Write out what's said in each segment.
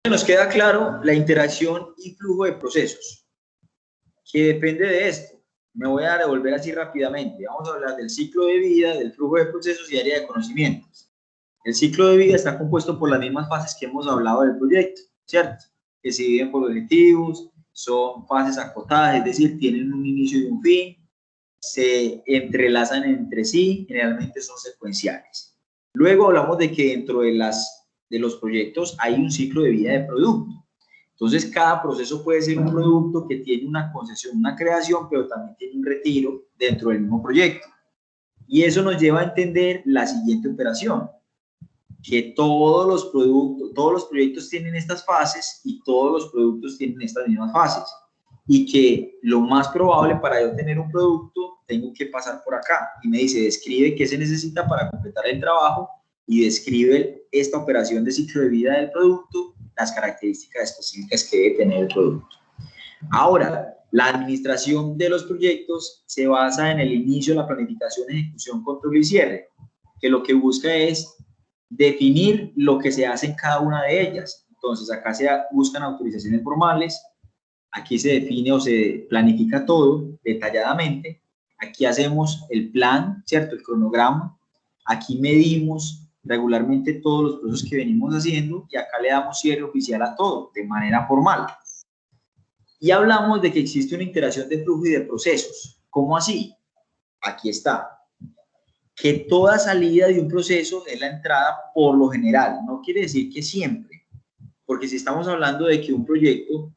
Nos queda claro la interacción y flujo de procesos, que depende de esto. Me voy a devolver así rápidamente. Vamos a hablar del ciclo de vida, del flujo de procesos y área de conocimientos. El ciclo de vida está compuesto por las mismas fases que hemos hablado del proyecto, ¿cierto? Que se dividen por objetivos, son fases acotadas, es decir, tienen un inicio y un fin, se entrelazan entre sí, generalmente son secuenciales. Luego hablamos de que dentro de los proyectos hay un ciclo de vida de producto. Entonces, cada proceso puede ser un producto que tiene una concesión, una creación, pero también tiene un retiro dentro del mismo proyecto. Y eso nos lleva a entender la siguiente operación, que todos los proyectos tienen estas fases y todos los productos tienen estas mismas fases. Y que lo más probable para yo tener un producto, tengo que pasar por acá. Y me dice, describe qué se necesita para completar el trabajo y describe esta operación de ciclo de vida del producto, las características específicas que debe tener el producto. Ahora, la administración de los proyectos se basa en el inicio, la planificación, ejecución, control y cierre, que lo que busca es definir lo que se hace en cada una de ellas. Entonces, acá se buscan autorizaciones formales, aquí se define o se planifica todo detalladamente, aquí hacemos el plan, ¿cierto? El cronograma, aquí medimos regularmente todos los procesos que venimos haciendo y acá le damos cierre oficial a todo de manera formal. Y hablamos de que existe una interacción de flujo y de procesos. ¿Cómo así? Aquí está. Que toda salida de un proceso es la entrada por lo general. No quiere decir que siempre. Porque si estamos hablando de que un proyecto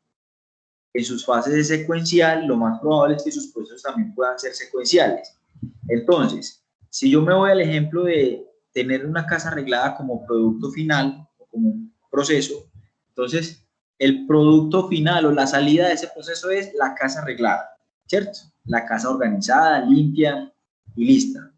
en sus fases es secuencial, lo más probable es que sus procesos también puedan ser secuenciales. Entonces, si yo me voy al ejemplo de tener una casa arreglada como producto final, o como un proceso, entonces el producto final o la salida de ese proceso es la casa arreglada, ¿cierto? La casa organizada, limpia y lista.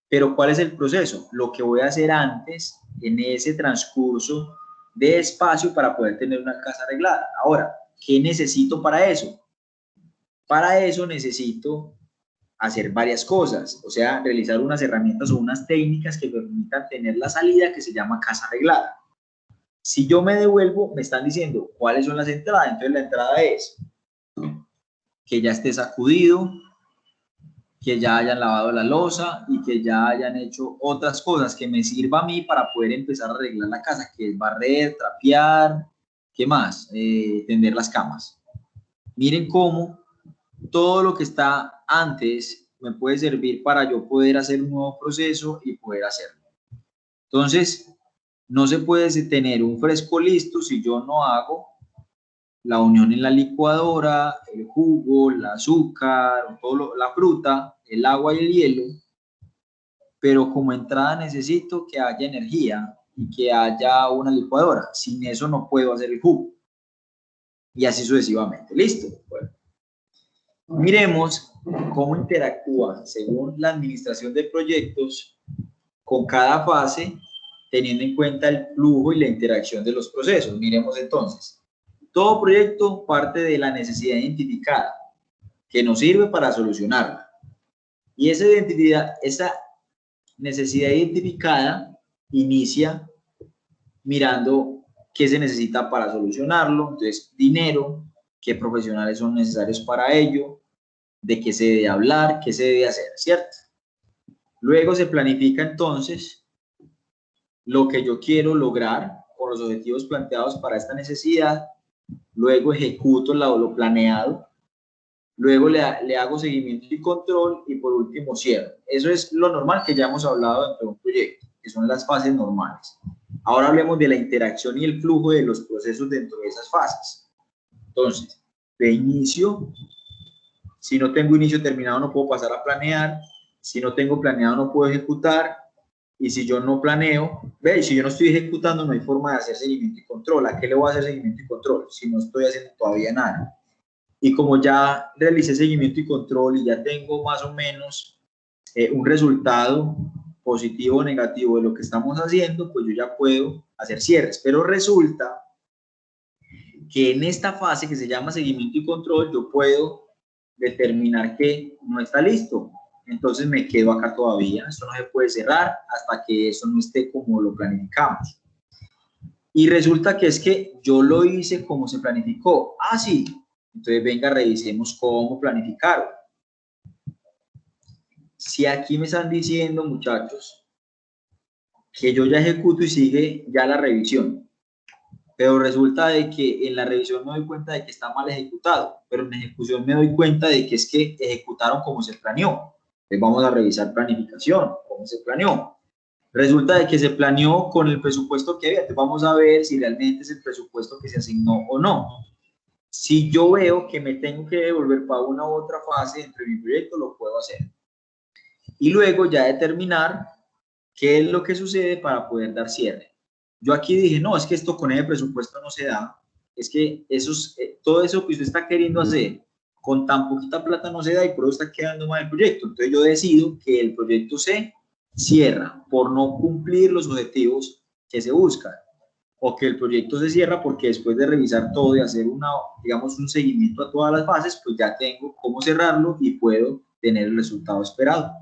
Pero ¿cuál es el proceso? Lo que voy a hacer antes, en ese transcurso de espacio para poder tener una casa arreglada. Ahora, ¿qué necesito para eso? Para eso necesito hacer varias cosas, o sea, realizar unas herramientas o unas técnicas que permitan tener la salida que se llama casa arreglada. Si yo me devuelvo, me están diciendo cuáles son las entradas. Entonces la entrada es que ya esté sacudido, que ya hayan lavado la loza y que ya hayan hecho otras cosas que me sirva a mí para poder empezar a arreglar la casa, que es barrer, trapear, ¿qué más? Tender las camas. Miren cómo todo lo que está antes me puede servir para yo poder hacer un nuevo proceso y poder hacerlo. Entonces, no se puede tener un fresco listo si yo no hago la unión en la licuadora, el jugo, el azúcar, la fruta, el agua y el hielo, pero como entrada necesito que haya energía y que haya una licuadora. Sin eso no puedo hacer el jugo. Y así sucesivamente. ¿Listo? Bueno. Miremos cómo interactúa según la administración de proyectos con cada fase, teniendo en cuenta el flujo y la interacción de los procesos. Miremos entonces. Todo proyecto parte de la necesidad identificada que nos sirve para solucionarla. Y esa necesidad identificada inicia mirando qué se necesita para solucionarlo. Entonces, dinero, qué profesionales son necesarios para ello, de qué se debe hablar, qué se debe hacer, ¿cierto? Luego se planifica entonces lo que yo quiero lograr con los objetivos planteados para esta necesidad. Luego ejecuto lo planeado. Luego le hago seguimiento y control y por último cierro. Eso es lo normal que ya hemos hablado dentro de un proyecto, que son las fases normales. Ahora hablemos de la interacción y el flujo de los procesos dentro de esas fases. Entonces, de inicio, si no tengo inicio terminado no puedo pasar a planear, si no tengo planeado no puedo ejecutar, y si yo no planeo, si yo no estoy ejecutando no hay forma de hacer seguimiento y control. ¿A qué le voy a hacer seguimiento y control si no estoy haciendo todavía nada? Y como ya realicé seguimiento y control y ya tengo más o menos un resultado positivo o negativo de lo que estamos haciendo, pues yo ya puedo hacer cierres. Pero resulta que en esta fase que se llama seguimiento y control, yo puedo determinar que no está listo. Entonces me quedo acá todavía. Esto no se puede cerrar hasta que eso no esté como lo planificamos. Y resulta que es que yo lo hice como se planificó. Ah, sí. Entonces, venga, revisemos cómo planificaron. Si aquí me están diciendo, muchachos, que yo ya ejecuto y sigue ya la revisión, pero resulta de que en la revisión me doy cuenta de que está mal ejecutado, pero en la ejecución me doy cuenta de que es que ejecutaron como se planeó. Entonces vamos a revisar planificación, cómo se planeó. Resulta de que se planeó con el presupuesto que había. Entonces vamos a ver si realmente es el presupuesto que se asignó o no. Si yo veo que me tengo que devolver para una u otra fase dentro de mi proyecto, lo puedo hacer. Y luego ya determinar qué es lo que sucede para poder dar cierre. Yo aquí dije, no, es que esto con el presupuesto no se da, es que todo eso que usted está queriendo hacer con tan poquita plata no se da y por eso está quedando mal el proyecto. Entonces yo decido que el proyecto se cierra por no cumplir los objetivos que se buscan, o que el proyecto se cierra porque después de revisar todo y hacer digamos, un seguimiento a todas las fases, pues ya tengo cómo cerrarlo y puedo tener el resultado esperado.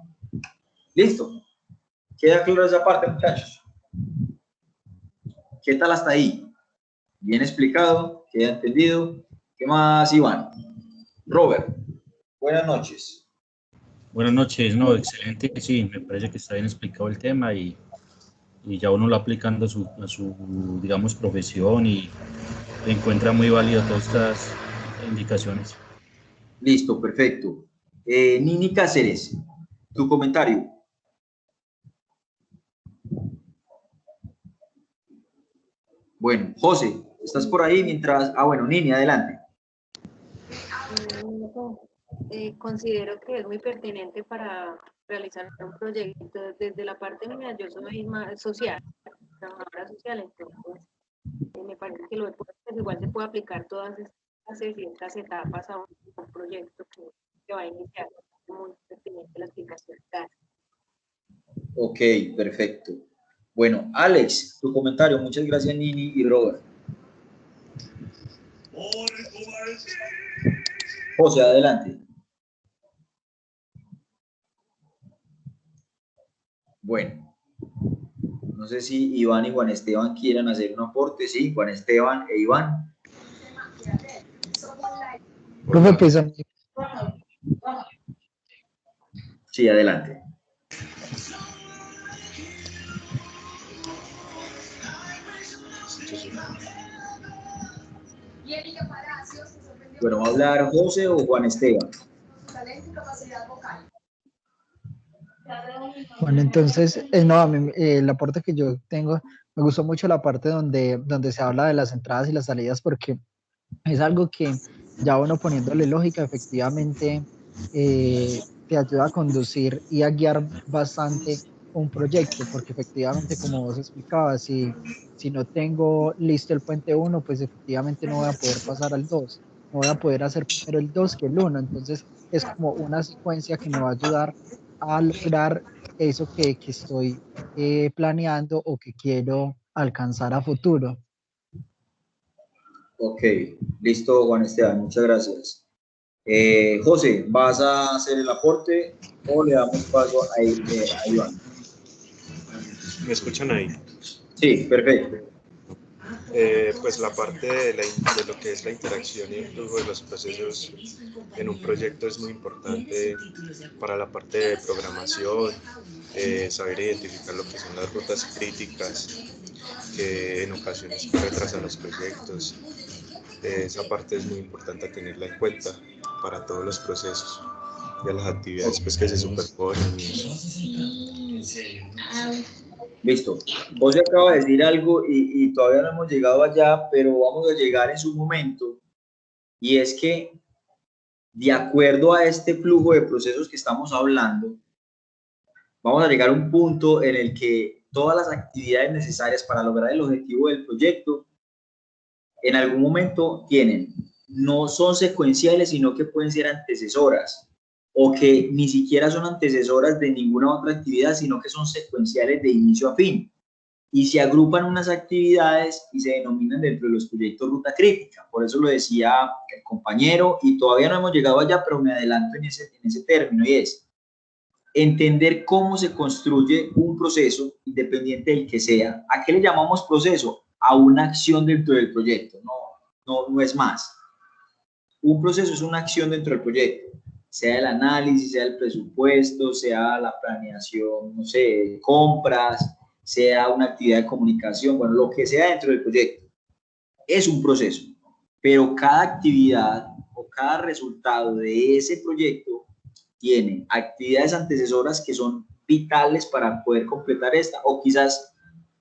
¿Listo? ¿Queda claro esa parte, muchachos? ¿Qué tal hasta ahí? ¿Bien explicado? ¿Queda entendido? ¿Qué más, Iván? Robert, buenas noches. Buenas noches, no, excelente, sí, me parece que está bien explicado el tema y ya uno lo aplicando a su, digamos, profesión y encuentra muy válido todas estas indicaciones. Listo, perfecto. Nini Cáceres, tu comentario. Bueno, José, ¿estás por ahí mientras...? Ah, bueno, Nini, adelante. Considero que es muy pertinente para realizar un proyecto. Desde la parte mía, yo soy más social, trabajadora social, entonces me parece que igual se puede aplicar todas estas y estas etapas a un proyecto que va a iniciar. Muy pertinente la explicación. Ok, perfecto. Bueno, Alex, tu comentario. Muchas gracias, Nini y Robert. José, adelante. Bueno, no sé si Iván y Juan Esteban quieran hacer un aporte. Sí, Juan Esteban e Iván. Profe, pues a mí, Sí, adelante. Bueno, ¿va a hablar José o Juan Esteban? bueno, entonces, no, a mí, el aporte que yo tengo, me gustó mucho la parte donde se habla de las entradas y las salidas, porque es algo que ya uno poniéndole lógica, efectivamente, te ayuda a conducir y a guiar bastante un proyecto, porque efectivamente, como vos explicabas, si no tengo listo el puente 1, pues efectivamente no voy a poder pasar al 2, no voy a poder hacer primero el 2 que el 1, entonces es como una secuencia que me va a ayudar a lograr eso que estoy planeando o que quiero alcanzar a futuro. Ok, listo, Juan Esteban, muchas gracias. José, ¿vas a hacer el aporte o le damos paso a Iván? ¿Me escuchan ahí? Sí, perfecto. Pues la parte de lo que es la interacción y el flujo de los procesos en un proyecto es muy importante para la parte de programación, saber identificar lo que son las rutas críticas que en ocasiones retrasan los proyectos. Esa parte es muy importante tenerla en cuenta para todos los procesos y a las actividades pues, que se superponen. Listo. José acaba de decir algo y todavía no hemos llegado allá, pero vamos a llegar en su momento. Y es que, de acuerdo a este flujo de procesos que estamos hablando, vamos a llegar a un punto en el que todas las actividades necesarias para lograr el objetivo del proyecto en algún momento no son secuenciales, sino que pueden ser antecesoras o que ni siquiera son antecesoras de ninguna otra actividad, sino que son secuenciales de inicio a fin. Y se agrupan unas actividades y se denominan dentro de los proyectos ruta crítica. Por eso lo decía el compañero y todavía no hemos llegado allá, pero me adelanto en ese término y es entender cómo se construye un proceso independiente del que sea. ¿A qué le llamamos proceso? a una acción dentro del proyecto, no es más. Un proceso es una acción dentro del proyecto, sea el análisis, sea el presupuesto, sea la planeación, no sé, compras, sea una actividad de comunicación, bueno, lo que sea dentro del proyecto. Es un proceso, pero cada actividad o cada resultado de ese proyecto tiene actividades antecesoras que son vitales para poder completar esta, o quizás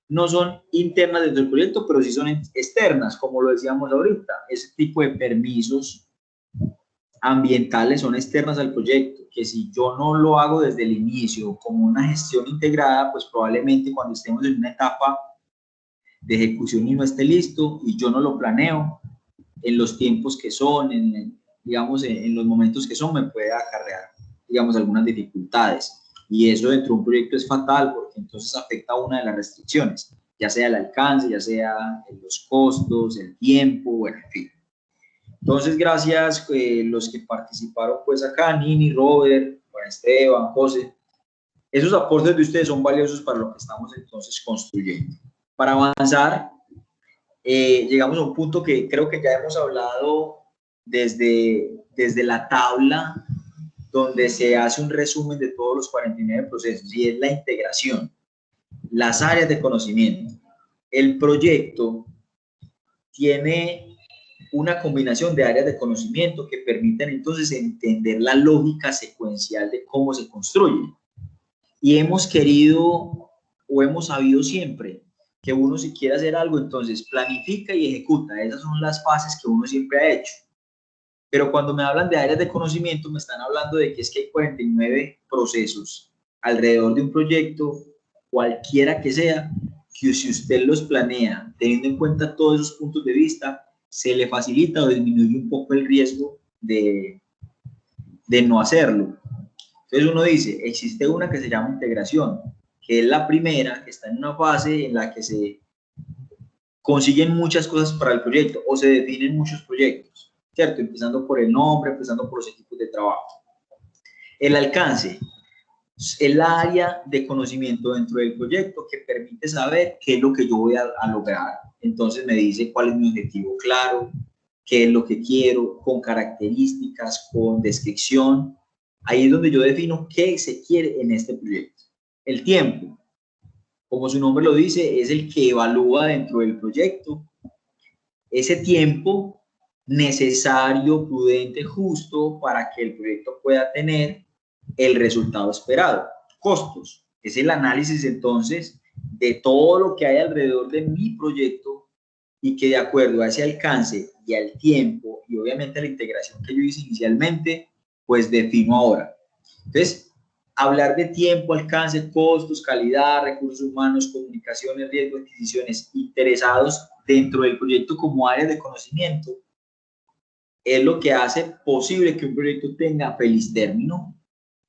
no son internas dentro del proyecto, pero sí son externas, como lo decíamos ahorita. Ese tipo de permisos ambientales son externas al proyecto, que si yo no lo hago desde el inicio como una gestión integrada, pues probablemente cuando estemos en una etapa de ejecución y no esté listo y yo no lo planeo en los tiempos que son, digamos, en los momentos que son, me puede acarrear, digamos, algunas dificultades. Y eso dentro de un proyecto es fatal porque entonces afecta a una de las restricciones, ya sea el alcance, ya sea los costos, el tiempo, bueno, en fin. Entonces, gracias los que participaron pues acá, Nini, Robert, Juan Esteban, José. Esos aportes de ustedes son valiosos para lo que estamos entonces construyendo. Para avanzar, llegamos a un punto que creo que ya hemos hablado desde la tabla donde se hace un resumen de todos los 49 procesos, y es la integración, las áreas de conocimiento. El proyecto tiene una combinación de áreas de conocimiento que permiten entonces entender la lógica secuencial de cómo se construye. Y hemos querido o hemos sabido siempre que uno, si quiere hacer algo, entonces planifica y ejecuta. Esas son las fases que uno siempre ha hecho. Pero cuando me hablan de áreas de conocimiento, me están hablando de que es que hay 49 procesos alrededor de un proyecto, cualquiera que sea, que si usted los planea teniendo en cuenta todos esos puntos de vista, se le facilita o disminuye un poco el riesgo de no hacerlo. Entonces uno dice, existe una que se llama integración, que es la primera, que está en una fase en la que se consiguen muchas cosas para el proyecto o se definen muchos proyectos, ¿cierto? Empezando por el nombre, empezando por los equipos de trabajo. El alcance es el área de conocimiento dentro del proyecto que permite saber qué es lo que yo voy a lograr. Entonces me dice cuál es mi objetivo claro, qué es lo que quiero, con características, con descripción. Ahí es donde yo defino qué se quiere en este proyecto. El tiempo, como su nombre lo dice, es el que evalúa dentro del proyecto ese tiempo necesario, prudente, justo para que el proyecto pueda tener el resultado esperado. Costos, es el análisis entonces de todo lo que hay alrededor de mi proyecto y que de acuerdo a ese alcance y al tiempo y obviamente a la integración que yo hice inicialmente, pues defino ahora. Entonces, hablar de tiempo, alcance, costos, calidad, recursos humanos, comunicaciones, riesgos, adquisiciones, interesados dentro del proyecto como áreas de conocimiento, es lo que hace posible que un proyecto tenga feliz término.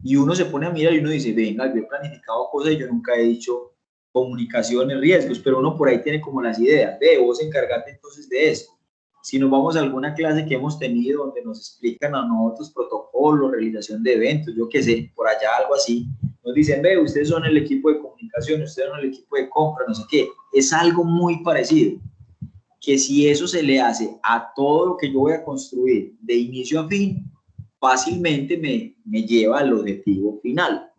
Y uno se pone a mirar y uno dice, venga, yo he planificado cosas y yo nunca he dicho comunicaciones, riesgos, pero uno por ahí tiene como las ideas, vos encargate entonces de eso. Si nos vamos a alguna clase que hemos tenido donde nos explican a nosotros protocolos, realización de eventos, yo qué sé, por allá algo así, nos dicen, ve, ustedes son el equipo de comunicación, ustedes son el equipo de compra, no sé qué, es algo muy parecido, que si eso se le hace a todo lo que yo voy a construir de inicio a fin, fácilmente me lleva al objetivo final.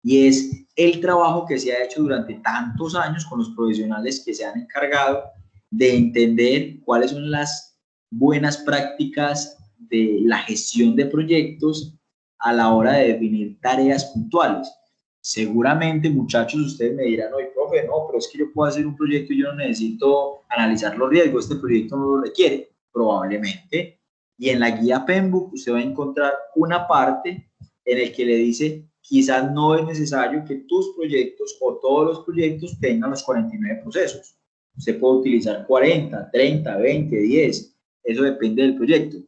Y es el trabajo que se ha hecho durante tantos años con los profesionales que se han encargado de entender cuáles son las buenas prácticas de la gestión de proyectos a la hora de definir tareas puntuales. Seguramente, muchachos, ustedes me dirán, oye, profe, no, pero es que yo puedo hacer un proyecto y yo no necesito analizar los riesgos, este proyecto no lo requiere, probablemente. Y en la guía PMBOK usted va a encontrar una parte en el que le dice, quizás no es necesario que tus proyectos o todos los proyectos tengan los 49 procesos. Usted puede utilizar 40, 30, 20, 10, eso depende del proyecto.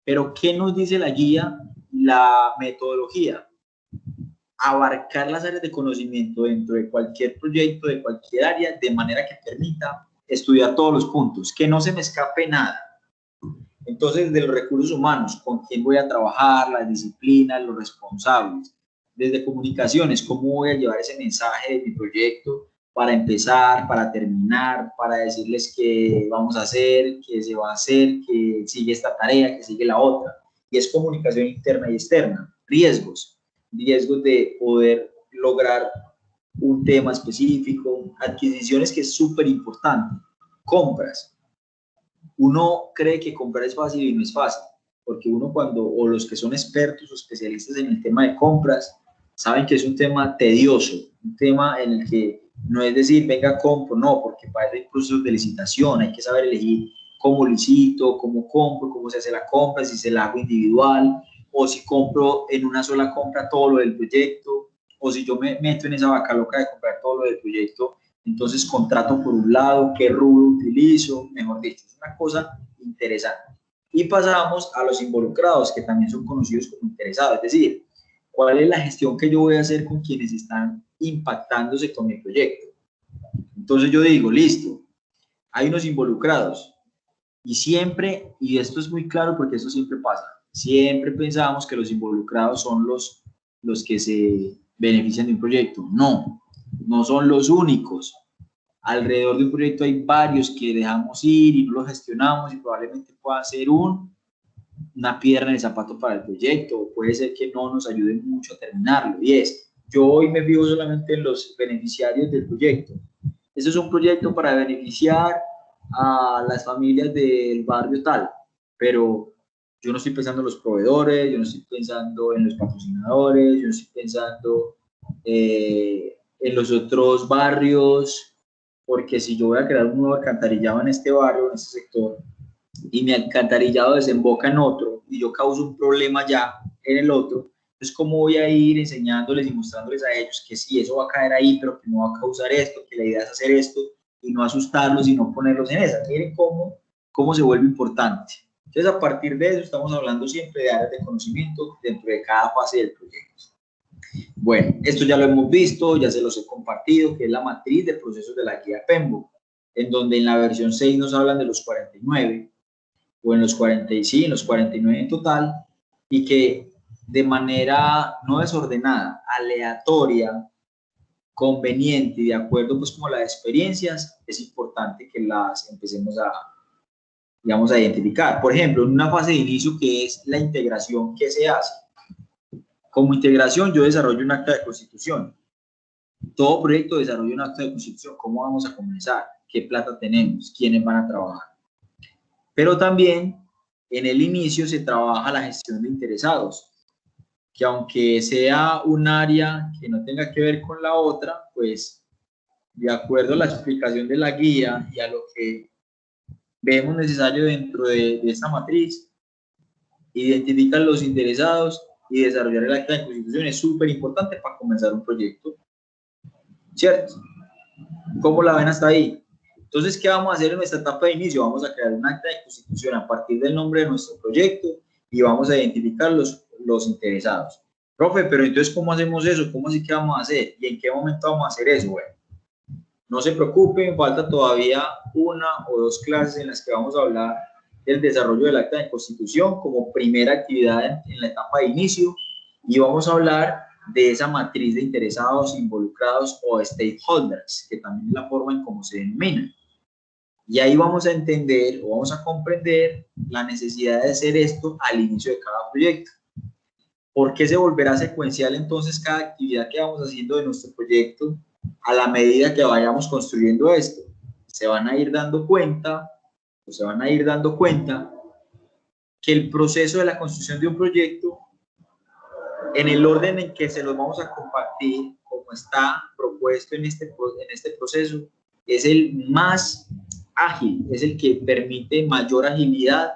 Pero, ¿qué nos dice la guía? La metodología. Abarcar las áreas de conocimiento dentro de cualquier proyecto, de cualquier área, de manera que permita estudiar todos los puntos, que no se me escape nada. Entonces, de los recursos humanos, con quién voy a trabajar, las disciplinas, los responsables. Desde comunicaciones, cómo voy a llevar ese mensaje de mi proyecto para empezar, para terminar, para decirles qué vamos a hacer, qué se va a hacer, que sigue esta tarea, que sigue la otra. Y es comunicación interna y externa. Riesgos de poder lograr un tema específico, adquisiciones, que es súper importante, compras. Uno cree que comprar es fácil y no es fácil, porque uno o los que son expertos o especialistas en el tema de compras, saben que es un tema tedioso, un tema en el que no es decir, venga, compro, no, porque para eso hay procesos de licitación, hay que saber elegir cómo licito, cómo compro, cómo se hace la compra, si se la hago individual, o si compro en una sola compra todo lo del proyecto, o si yo me meto en esa vaca loca de comprar todo lo del proyecto, entonces contrato por un lado, qué rubro utilizo, mejor dicho, es una cosa interesante. Y pasamos a los involucrados, que también son conocidos como interesados, es decir, ¿cuál es la gestión que yo voy a hacer con quienes están impactándose con mi proyecto? Entonces yo digo, listo, hay unos involucrados y siempre, y esto es muy claro porque esto siempre pasa, siempre pensamos que los involucrados son los que se benefician de un proyecto. No, no son los únicos. Alrededor de un proyecto hay varios que dejamos ir y no los gestionamos y probablemente pueda ser una piedra en el zapato para el proyecto, o puede ser que no nos ayuden mucho a terminarlo. Y yo hoy me fijo solamente en los beneficiarios del proyecto. Este es un proyecto para beneficiar a las familias del barrio tal, pero yo no estoy pensando en los proveedores, yo no estoy pensando en los patrocinadores, yo no estoy pensando en los otros barrios, porque si yo voy a crear un nuevo alcantarillado en este barrio, en este sector, y mi alcantarillado desemboca en otro, y yo causo un problema ya en el otro, entonces cómo voy a ir enseñándoles y mostrándoles a ellos que sí, eso va a caer ahí, pero que no va a causar esto, que la idea es hacer esto, y no asustarlos y no ponerlos en esa. Miren cómo se vuelve importante. Entonces, a partir de eso, estamos hablando siempre de áreas de conocimiento dentro de cada fase del proyecto. Bueno, esto ya lo hemos visto, ya se los he compartido, que es la matriz de procesos de la guía PMBOK, en donde en la versión 6 nos hablan de los 49, o en los 45, en los 49 en total, y que de manera no desordenada, aleatoria, conveniente y de acuerdo pues como las experiencias, es importante que las empecemos digamos, a identificar. Por ejemplo, en una fase de inicio que es la integración, ¿qué se hace? Como integración yo desarrollo un acta de constitución. Todo proyecto desarrolla un acta de constitución. ¿Cómo vamos a comenzar? ¿Qué plata tenemos? ¿Quiénes van a trabajar? Pero también en el inicio se trabaja la gestión de interesados, que aunque sea un área que no tenga que ver con la otra, pues de acuerdo a la explicación de la guía y a lo que vemos necesario dentro de esta matriz, identificar los interesados y desarrollar el acta de constitución es súper importante para comenzar un proyecto, ¿cierto? ¿Cómo la ven hasta ahí? Entonces, ¿qué vamos a hacer en nuestra etapa de inicio? Vamos a crear un acta de constitución a partir del nombre de nuestro proyecto y vamos a identificar los interesados. Profe, pero entonces, ¿cómo hacemos eso? ¿Cómo así que vamos a hacer? ¿Y en qué momento vamos a hacer eso? Bueno, no se preocupen, falta todavía 1 o 2 clases en las que vamos a hablar del desarrollo del acta de constitución como primera actividad en la etapa de inicio, y vamos a hablar de esa matriz de interesados, involucrados o stakeholders, que también es la forma en cómo se denomina. Y ahí vamos a entender o vamos a comprender la necesidad de hacer esto al inicio de cada proyecto. ¿Por qué se volverá secuencial entonces cada actividad que vamos haciendo de nuestro proyecto a la medida que vayamos construyendo esto? Se van a ir dando cuenta que el proceso de la construcción de un proyecto, en el orden en que se los vamos a compartir, como está propuesto en este proceso, es el más ágil, es el que permite mayor agilidad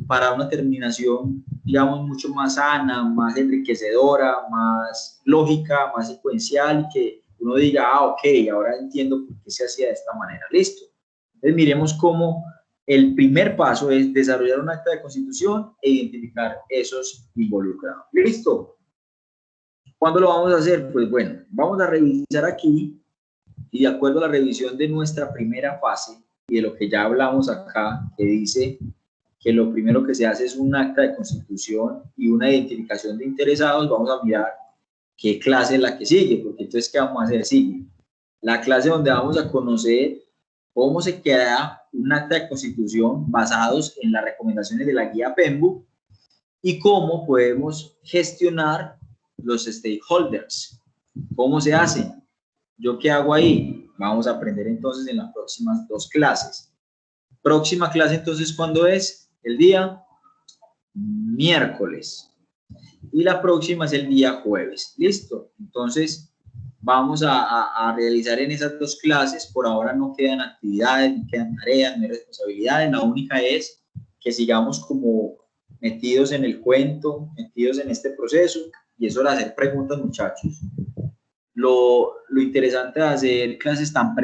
para una terminación, digamos, mucho más sana, más enriquecedora, más lógica, más secuencial, y que uno diga, ok, ahora entiendo por qué se hacía de esta manera. Listo. Entonces miremos cómo el primer paso es desarrollar un acta de constitución e identificar esos involucrados. Listo. ¿Cuándo lo vamos a hacer? Pues bueno, vamos a revisar aquí, y de acuerdo a la revisión de nuestra primera fase y de lo que ya hablamos acá, que dice que lo primero que se hace es un acta de constitución y una identificación de interesados, vamos a mirar qué clase es la que sigue, porque entonces, ¿qué vamos a hacer? Sigue la clase donde vamos a conocer cómo se crea un acta de constitución basados en las recomendaciones de la guía PEMBU y cómo podemos gestionar los stakeholders. ¿Cómo se hace? ¿Yo qué hago ahí? Vamos a aprender entonces en las próximas 2 clases. Próxima clase entonces, ¿cuándo es? El día miércoles. Y la próxima es el día jueves. ¿Listo? Entonces, vamos a realizar en esas 2 clases. Por ahora no quedan actividades, no quedan tareas, no hay responsabilidades. La única es que sigamos como metidos en el cuento, metidos en este proceso. Y eso de hacer preguntas, muchachos. Lo interesante de hacer clases tan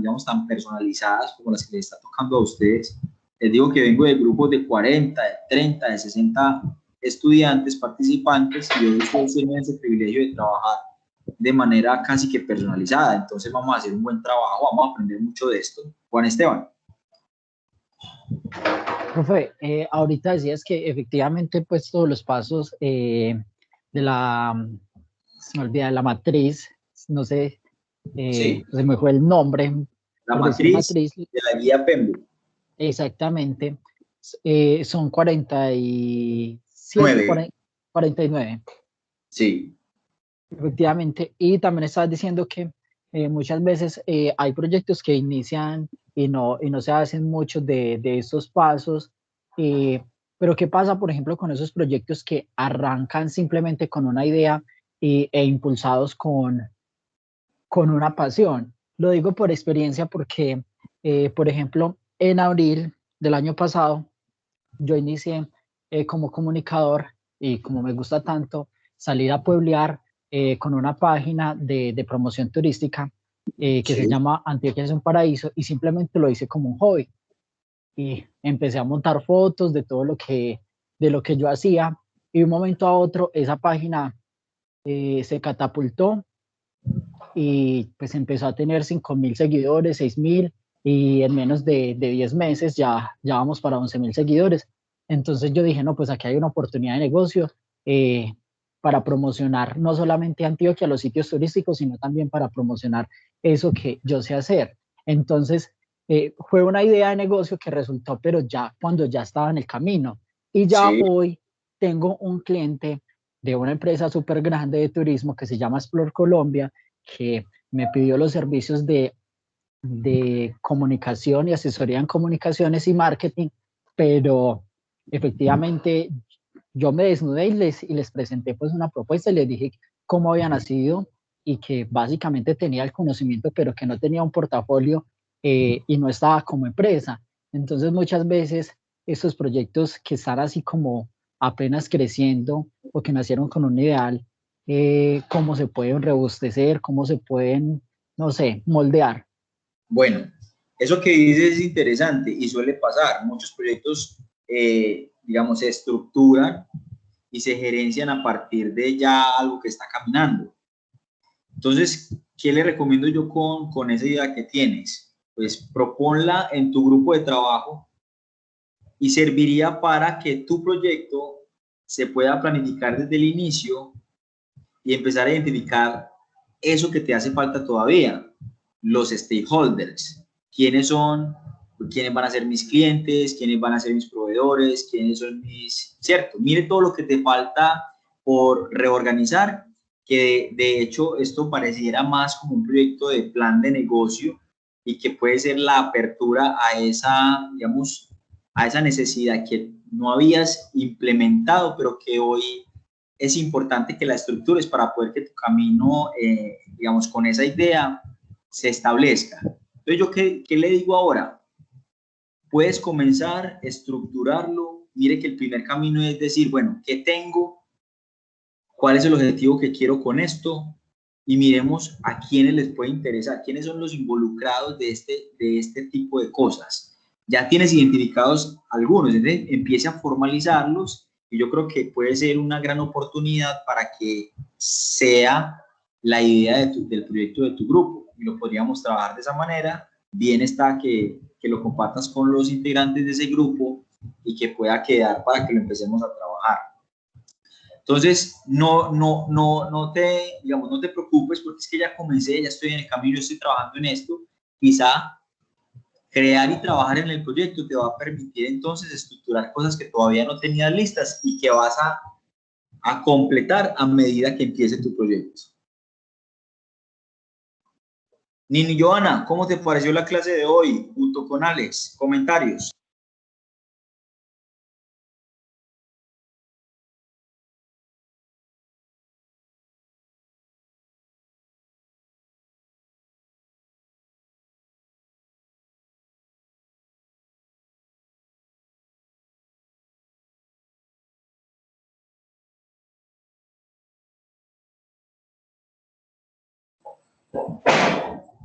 digamos, tan personalizadas como las que les está tocando a ustedes, les digo que vengo de grupos de 40, de 30, de 60 estudiantes, participantes, y hoy ustedes tienen ese privilegio de trabajar de manera casi que personalizada. Entonces vamos a hacer un buen trabajo, vamos a aprender mucho de esto. Juan Esteban. Profe, ahorita decías que efectivamente pues todos los pasos de la, se me olvida, la matriz, no sé, Sí, se me fue el nombre. la por decir matriz de la guía PEMBU. Exactamente, son 47, 9. 49. Sí, Efectivamente, y también estabas diciendo que muchas veces hay proyectos que inician y no se hacen muchos de estos pasos, pero ¿qué pasa, por ejemplo, con esos proyectos que arrancan simplemente con una idea e impulsados con una pasión? Lo digo por experiencia porque, por ejemplo, en abril del año pasado, yo inicié como comunicador y como me gusta tanto salir a pueblear con una página de promoción turística que se sí. llama Antioquia es un paraíso y simplemente lo hice como un hobby y empecé a montar fotos de lo que yo hacía y de un momento a otro esa página se catapultó y pues empezó a tener 5.000 seguidores, 6.000 y en menos de 10 meses ya vamos para 11.000 seguidores. Entonces yo dije, no, pues aquí hay una oportunidad de negocio eh, para promocionar no solamente Antioquia, los sitios turísticos, sino también para promocionar eso que yo sé hacer. Entonces fue una idea de negocio que resultó, pero ya cuando ya estaba en el camino. Y ya Sí. hoy tengo un cliente de una empresa súper grande de turismo que se llama Explore Colombia, que me pidió los servicios de comunicación y asesoría en comunicaciones y marketing, pero efectivamente yo me desnudé y les presenté pues una propuesta y les dije cómo había nacido y que básicamente tenía el conocimiento, pero que no tenía un portafolio y no estaba como empresa. Entonces muchas veces estos proyectos que están así como apenas creciendo o que nacieron con un ideal, cómo se pueden robustecer, cómo se pueden, no sé, moldear. Bueno, eso que dices es interesante y suele pasar. Muchos proyectos, digamos, se estructuran y se gerencian a partir de ya algo que está caminando. Entonces, ¿qué le recomiendo yo con esa idea que tienes? Pues proponla en tu grupo de trabajo y serviría para que tu proyecto se pueda planificar desde el inicio y empezar a identificar eso que te hace falta todavía, los stakeholders, quiénes son, quiénes van a ser mis clientes, quiénes van a ser mis proveedores, quiénes son mis, cierto, mire todo lo que te falta por reorganizar, que de hecho esto pareciera más como un proyecto de plan de negocio y que puede ser la apertura a esa, digamos, a esa necesidad que no habías implementado, pero que hoy es importante que la estructures para poder que tu camino, digamos, con esa idea se establezca. Entonces, ¿yo qué le digo ahora? Puedes comenzar a estructurarlo. Mire que el primer camino es decir, bueno, ¿qué tengo? ¿Cuál es el objetivo que quiero con esto? Y miremos a quiénes les puede interesar, quiénes son los involucrados de este tipo de cosas. Ya tienes identificados algunos, entonces empiece a formalizarlos y yo creo que puede ser una gran oportunidad para que sea la idea del proyecto de tu grupo y lo podríamos trabajar de esa manera. Bien está que lo compartas con los integrantes de ese grupo y que pueda quedar para que lo empecemos a trabajar. Entonces, digamos, no te preocupes porque es que ya comencé, ya estoy en el camino, estoy trabajando en esto. Quizá crear y trabajar en el proyecto te va a permitir entonces estructurar cosas que todavía no tenías listas y que vas a completar a medida que empiece tu proyecto. Nini Joana, ¿cómo te pareció la clase de hoy junto con Alex? Comentarios.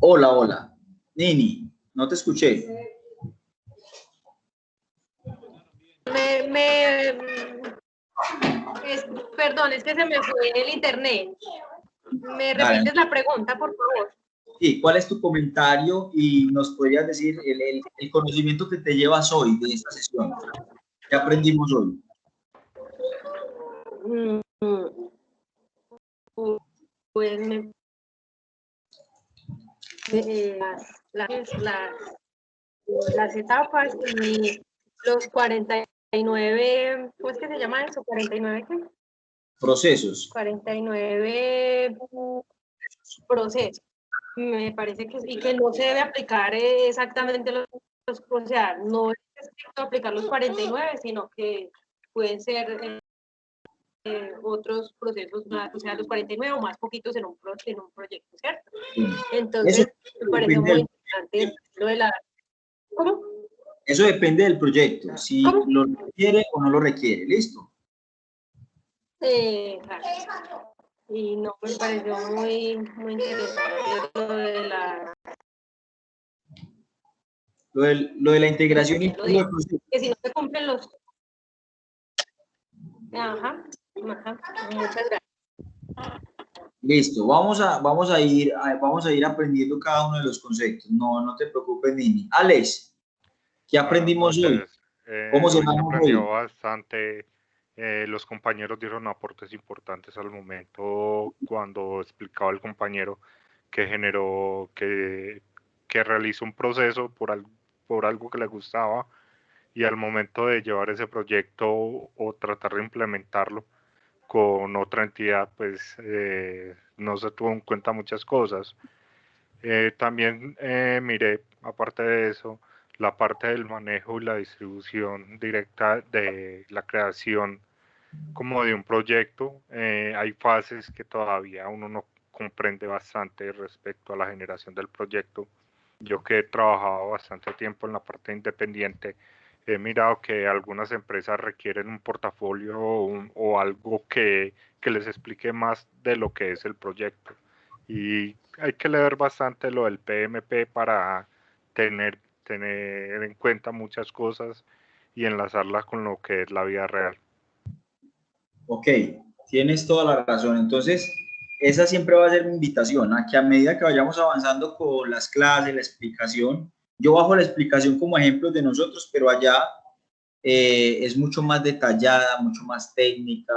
Hola, hola. Nini, no te escuché. Perdón, es que se me fue el internet. ¿Me repites la pregunta, por favor? Sí, ¿cuál es tu comentario? Y nos podrías decir el conocimiento que te llevas hoy de esta sesión. ¿Qué aprendimos hoy? Pues las etapas y los 49, ¿cómo es que se llama eso? ¿49 qué? Procesos. 49 procesos. Me parece que sí, que no se debe aplicar exactamente o sea, no es estricto aplicar los 49, sino que pueden ser otros procesos, o sea, los 49 o más poquitos en un proyecto, ¿cierto? Entonces, Eso me parece muy importante lo de la... ¿Cómo? Eso depende del proyecto, si lo requiere o no lo requiere, ¿listo? Y no, me pareció muy interesante lo de la... Lo de la integración y que si no se cumplen los... Ajá, muchas gracias. Listo, vamos a ir aprendiendo cada uno de los conceptos. No te preocupes, Nini. Alex, ¿qué aprendimos hoy? ¿Cómo Hoy se cerramos aprendió hoy? bastante. Los compañeros dieron aportes importantes al momento cuando explicaba el compañero que generó, que realizó un proceso por algo que le gustaba y al momento de llevar ese proyecto o tratar de implementarlo con otra entidad, pues no se tuvo en cuenta muchas cosas. También miré, aparte de eso, la parte del manejo y la distribución directa de la creación como de un proyecto. Hay fases que todavía uno no comprende bastante respecto a la generación del proyecto. Yo que he trabajado bastante tiempo en la parte independiente, he mirado que algunas empresas requieren un portafolio o algo que les explique más de lo que es el proyecto. Y hay que leer bastante lo del PMP para tener en cuenta muchas cosas y enlazarlas con lo que es la vida real. Ok, tienes toda la razón. Entonces, esa siempre va a ser mi invitación, a que a medida que vayamos avanzando con las clases, la explicación, yo bajo la explicación como ejemplos de nosotros, pero allá es mucho más detallada, mucho más técnica,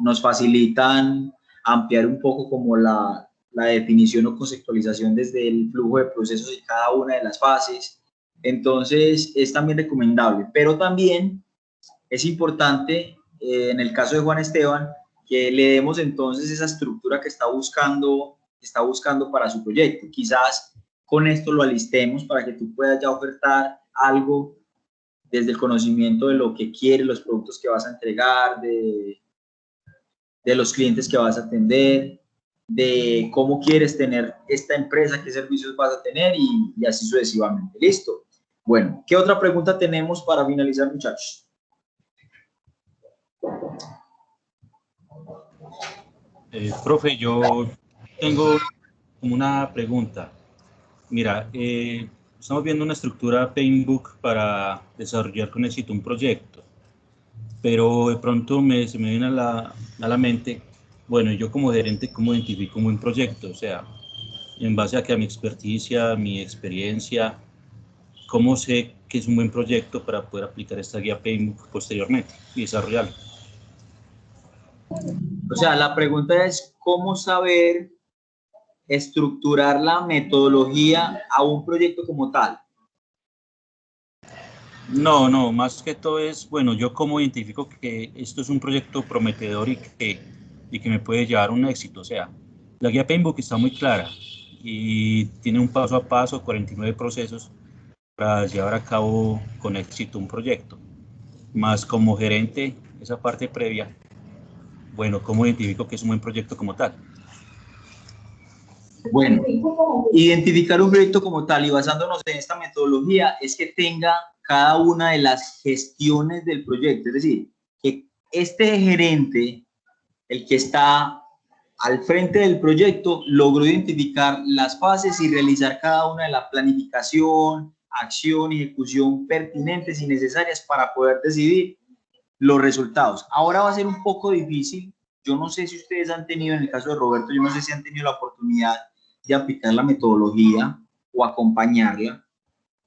nos facilitan ampliar un poco como la definición o conceptualización desde el flujo de procesos de cada una de las fases. Entonces, es también recomendable, pero también es importante, en el caso de Juan Esteban, que le demos entonces esa estructura que está buscando para su proyecto. Quizás con esto lo alistemos para que tú puedas ya ofertar algo desde el conocimiento de lo que quieres, los productos que vas a entregar, de los clientes que vas a atender, de cómo quieres tener esta empresa, qué servicios vas a tener y así sucesivamente. ¿Listo? Bueno, ¿qué otra pregunta tenemos para finalizar, muchachos? Profe, yo tengo como una pregunta. Mira, estamos viendo una estructura Paintbook para desarrollar con éxito un proyecto, pero de pronto se me viene a la mente, bueno, yo como gerente, ¿cómo identifico un buen proyecto? O sea, en base a mi experticia, mi experiencia, ¿cómo sé que es un buen proyecto para poder aplicar esta guía Paintbook posteriormente y desarrollarlo? O sea, la pregunta es cómo saber estructurar la metodología a un proyecto como tal. No, no, más que todo es, bueno, yo como identifico que esto es un proyecto prometedor y que me puede llevar a un éxito. O sea, la guía PMBOK está muy clara y tiene un paso a paso, 49 procesos para llevar a cabo con éxito un proyecto. Más como gerente, esa parte previa, bueno, ¿cómo identifico que es un buen proyecto como tal? Bueno, identificar un proyecto como tal y basándonos en esta metodología es que tenga cada una de las gestiones del proyecto. Es decir, que este gerente, el que está al frente del proyecto, logró identificar las fases y realizar cada una de la planificación, acción y ejecución pertinentes y necesarias para poder decidir los resultados. Ahora va a ser un poco difícil. Yo no sé si ustedes han tenido, en el caso de Roberto, yo no sé si han tenido la oportunidad de aplicar la metodología o acompañarla,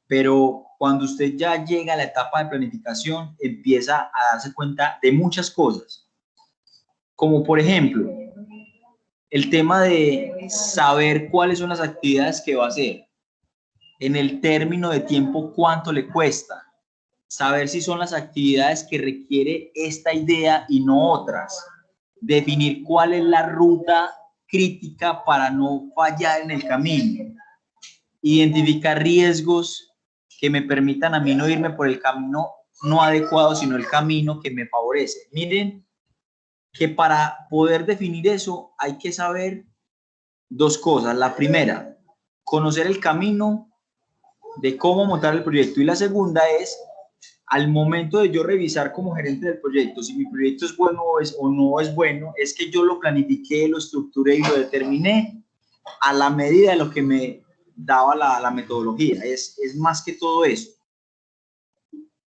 pero cuando usted ya llega a la etapa de planificación, empieza a darse cuenta de muchas cosas, como por ejemplo, el tema de saber cuáles son las actividades que va a hacer, en el término de tiempo cuánto le cuesta, saber si son las actividades que requiere esta idea y no otras, definir cuál es la ruta crítica para no fallar en el camino, identificar riesgos que me permitan a mí no irme por el camino no adecuado, sino el camino que me favorece. Miren que para poder definir eso hay que saber dos cosas. La primera, conocer el camino de cómo montar el proyecto, y la segunda es al momento de yo revisar como gerente del proyecto, si mi proyecto es bueno o no es bueno, es que yo lo planifiqué, lo estructuré y lo determiné a la medida de lo que me daba la metodología. Es más que todo eso.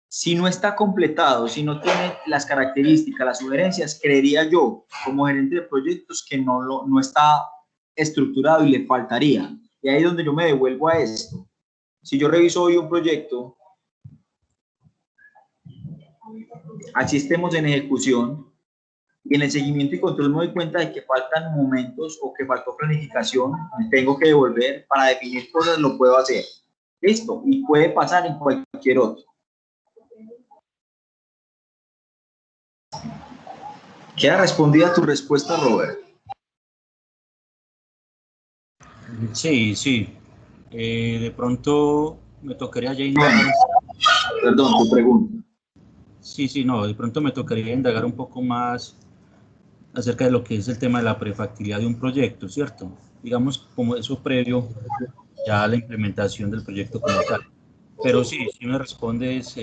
Si no está completado, si no tiene las características, las sugerencias, creería yo, como gerente de proyectos, que no está estructurado y le faltaría. Y ahí es donde yo me devuelvo a esto. Si yo reviso hoy un proyecto, así estemos en ejecución, y en el seguimiento y control me doy cuenta de que faltan momentos o que faltó planificación, me tengo que devolver para definir cosas, lo puedo hacer. Listo, y puede pasar en cualquier otro. ¿Queda respondida tu respuesta, Robert? Sí, sí. De pronto me tocaría ya indagar. Perdón, tu pregunta. Sí, sí, no, de pronto me tocaría indagar un poco más acerca de lo que es el tema de la prefactibilidad de un proyecto, ¿cierto? Digamos, como eso previo ya a la implementación del proyecto como tal. Pero sí, si me respondes,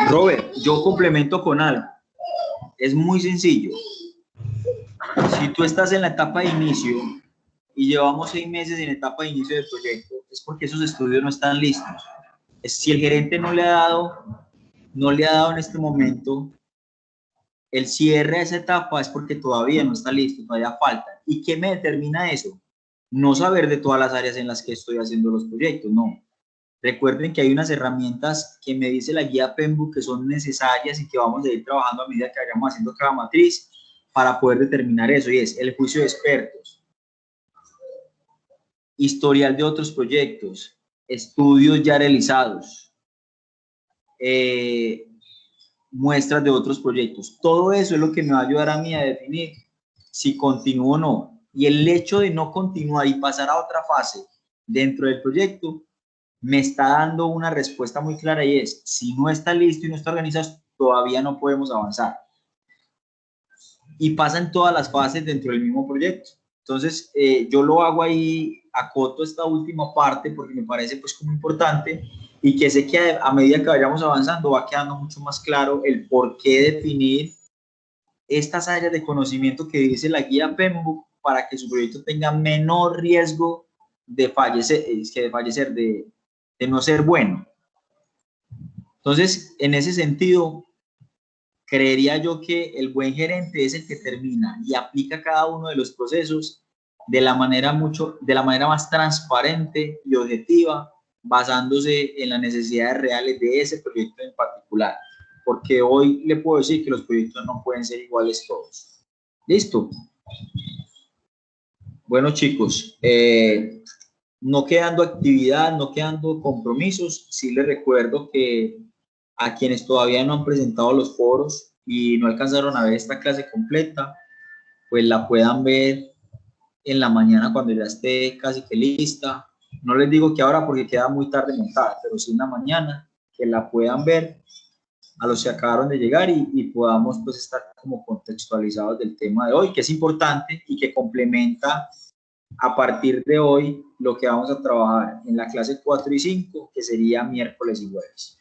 Robert, yo complemento con algo. Es muy sencillo. Si tú estás en la etapa de inicio y llevamos 6 meses en etapa de inicio del proyecto, es porque esos estudios no están listos. Si el gerente no le ha dado en este momento el cierre a esa etapa, es porque todavía no está listo, todavía falta. ¿Y qué me determina eso? No saber de todas las áreas en las que estoy haciendo los proyectos, no. Recuerden que hay unas herramientas que me dice la guía PMBOK que son necesarias y que vamos a ir trabajando a medida que vayamos haciendo cada matriz para poder determinar eso, y es el juicio de expertos, historial de otros proyectos, estudios ya realizados, muestras de otros proyectos. Todo eso es lo que me va a ayudar a mí a definir si continúo o no. Y el hecho de no continuar y pasar a otra fase dentro del proyecto me está dando una respuesta muy clara, y es, si no está listo y no está organizado, todavía no podemos avanzar. Y pasa en todas las fases dentro del mismo proyecto. Entonces, yo lo hago ahí, acoto esta última parte porque me parece pues como importante, y que sé que a medida que vayamos avanzando va quedando mucho más claro el por qué definir estas áreas de conocimiento que dice la guía PMBOK para que su proyecto tenga menor riesgo de fallecer, de no ser bueno. Entonces, en ese sentido, creería yo que el buen gerente es el que termina y aplica cada uno de los procesos de la manera más transparente y objetiva, basándose en las necesidades reales de ese proyecto en particular. porque hoy le puedo decir que los proyectos no pueden ser iguales todos. ¿Listo? Bueno, chicos, no quedando actividad, no quedando compromisos, sí les recuerdo que a quienes todavía no han presentado los foros y no alcanzaron a ver esta clase completa, pues la puedan ver en la mañana cuando ya esté casi que lista. No les digo que ahora porque queda muy tarde montada, pero sí en la mañana, que la puedan ver a los que acabaron de llegar y podamos pues estar como contextualizados del tema de hoy, que es importante y que complementa a partir de hoy lo que vamos a trabajar en la clase 4 y 5, que sería miércoles y jueves.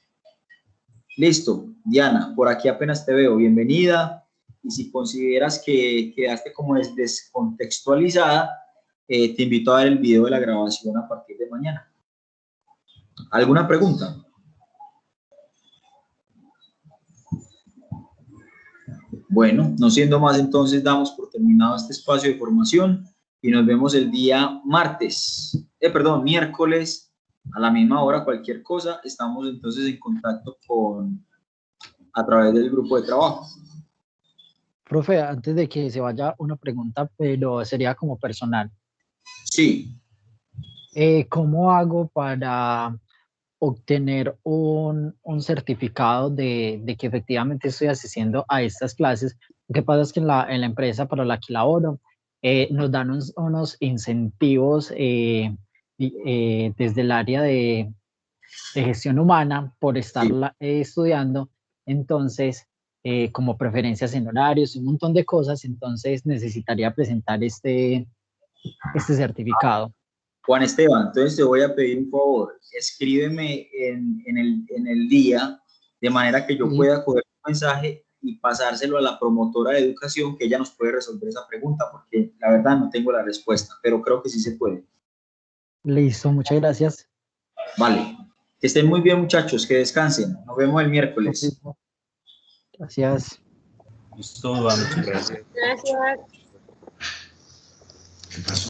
Listo, Diana, por aquí apenas te veo, bienvenida. Y si consideras que quedaste como descontextualizada, te invito a ver el video de la grabación a partir de mañana. ¿Alguna pregunta? Bueno, no siendo más, entonces damos por terminado este espacio de formación y nos vemos el día miércoles a la misma hora. Cualquier cosa, estamos entonces en contacto a través del grupo de trabajo. Profe, antes de que se vaya, una pregunta, pero sería como personal. Sí. ¿Cómo hago para obtener un certificado de que efectivamente estoy asistiendo a estas clases? Lo que pasa es que en la empresa para la que laboro nos dan unos incentivos desde el área de gestión humana por estar estudiando. Entonces, como preferencias en horarios, un montón de cosas, entonces necesitaría presentar este certificado. Juan Esteban, entonces te voy a pedir un favor, escríbeme en el día, de manera que yo pueda coger un mensaje y pasárselo a la promotora de educación, que ella nos puede resolver esa pregunta, porque la verdad no tengo la respuesta, pero creo que sí se puede. Listo, muchas gracias. Vale, que estén muy bien, muchachos, que descansen, nos vemos el miércoles. Gracias. Listo, muchas gracias. Gracias. ¿Qué pasó?